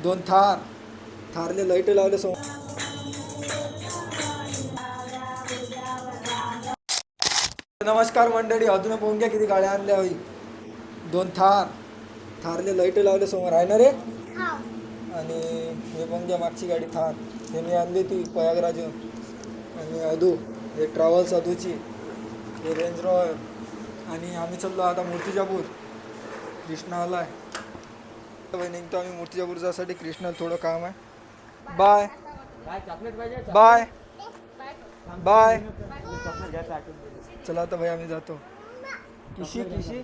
दोन थारले लाईट लावले नमस्कार मंडळी, अजून पाहून घ्या किती गाड्या आणल्या होई. दोन थारले लाईट लावले समोर आहे ना रे. आणि हे पण घ्या मागची गाडी थार, हे मी आणली ती प्रयागराज. आणि अधू हे ट्रॅव्हल्स अधूची, हे रेंज रॉयर. आणि आम्ही चाललो आता मूर्तिजापूर. कृष्णा आलाय, निघतो आम्ही मूर्तिजापूर जासाठी. कृष्णा थोडं काम आहे. Bye bye bye. चला आता भाई आम्ही जातो. किशी किशी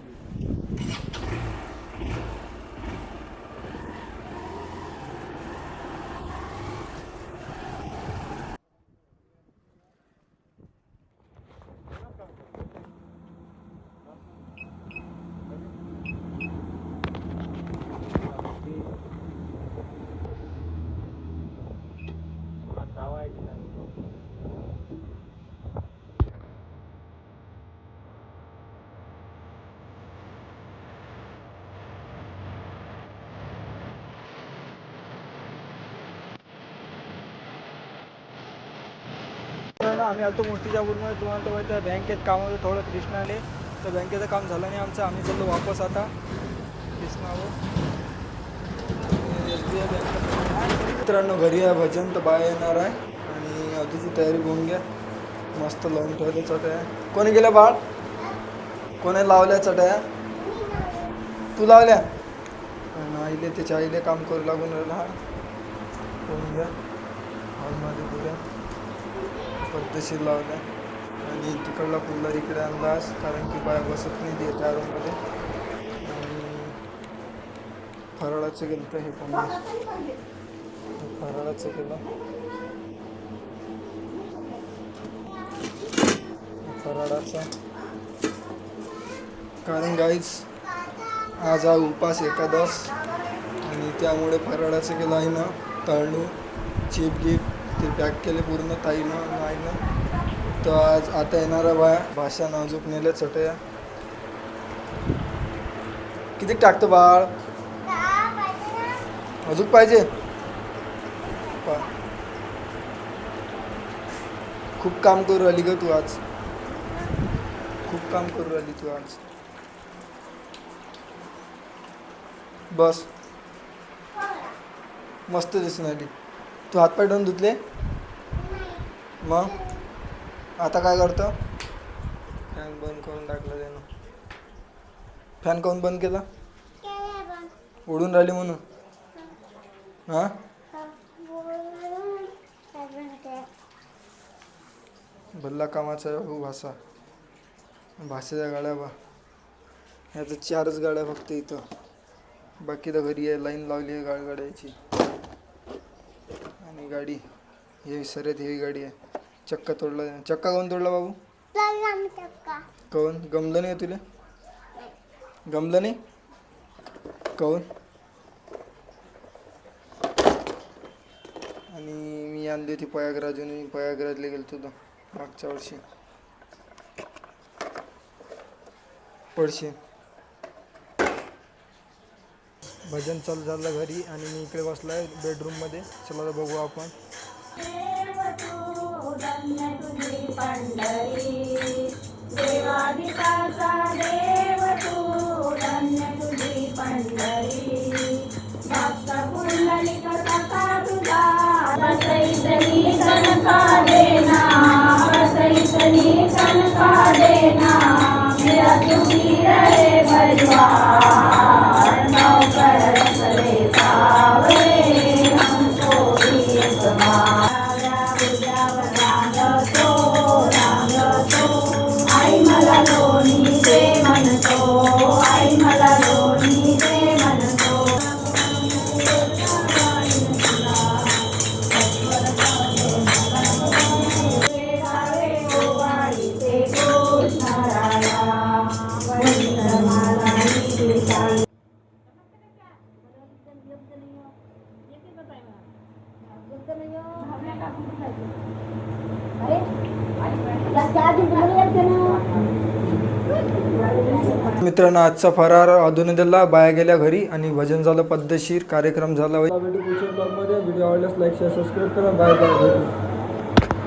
आम्ही आलो मूर्तिजापूरमध्ये. तुम्हाला तर माहिती आहे बँकेत काम होतं थोडं कृष्णाने, तर बँकेचं काम झालं नाही आमचं. आम्ही चाललो वापस आता कृष्णावर. SBI bank. मित्रांनो घरी आहे भजन, तर बाय येणार आहे. आणि अजूनची तयारी होऊन घ्या. मस्त लावून ठेवले चटया. कोणी गेल्या बाळ? कोणी लावल्या चटया? तू लावल्या? आईले त्याच्या आईले काम करू लागून राहिला हा. होऊन घ्या हॉलमध्ये पुऱ्या पद्धतशीर लावल्या. आणि तिकडला पुढला इकडे अंदाज, कारण की बाय बसत नाही ते त्या रूममध्ये. आणि फराळाचं गेलं तर हे पण फराळाचं केलं. फराळाचं कारण गाईच आज हा उपास एकादश, आणि त्यामुळे फराळाचं केलं आहे ना. तळणू चिप गिप ते पॅक केले पूर्ण ताईनं आईनं. तर आज आता येणारा बाया भाषा नाजूक नेल्या चटया. किती टाकतं बाळ? अजून पाहिजे? खूप काम करू राहिली ग तू आज, खूप काम करू राहिली तू आज. बस मस्त दिसून आली. तू हातपाय धुवून धुतले? मग आता काय करतो? फॅन बंद करून टाकला त्यानं. फॅन काऊन बंद केला? उडून राहिली म्हणून. हां भल्ला कामाचा आहे हो भाषा. भाषेच्या गाड्या बा, ह्या तर 4च गाड्या फक्त इथं. बाकी तर घरी आहे, लाईन लावली आहे गाड्याची. आणि गाडी हे सरेत हेवी गाडी आहे. चक्का तोडला. चक्का कोण तोडला बाबू? कोण? गमलं नाही तुला? गमलं नाही कोण? आणि मी आणली होती प्रयागराजून. प्रयागराजला गेलो होतो मागच्या वर्षी. पडशे भजन चालू झालं घरी, आणि मी इकडे बसलाय बेडरूममध्ये. चला बघू आपण. मित्रांनो, आजचा फरार अधून दिला, बाया गेल्या घरी आणि भजन झालं पद्धतशीर, कार्यक्रम झाला. भेटू पुढच्या ब्लॉगमध्ये. व्हिडिओ आवडल्यास लाईक शेअर सबस्क्राईब करा. Bye bye.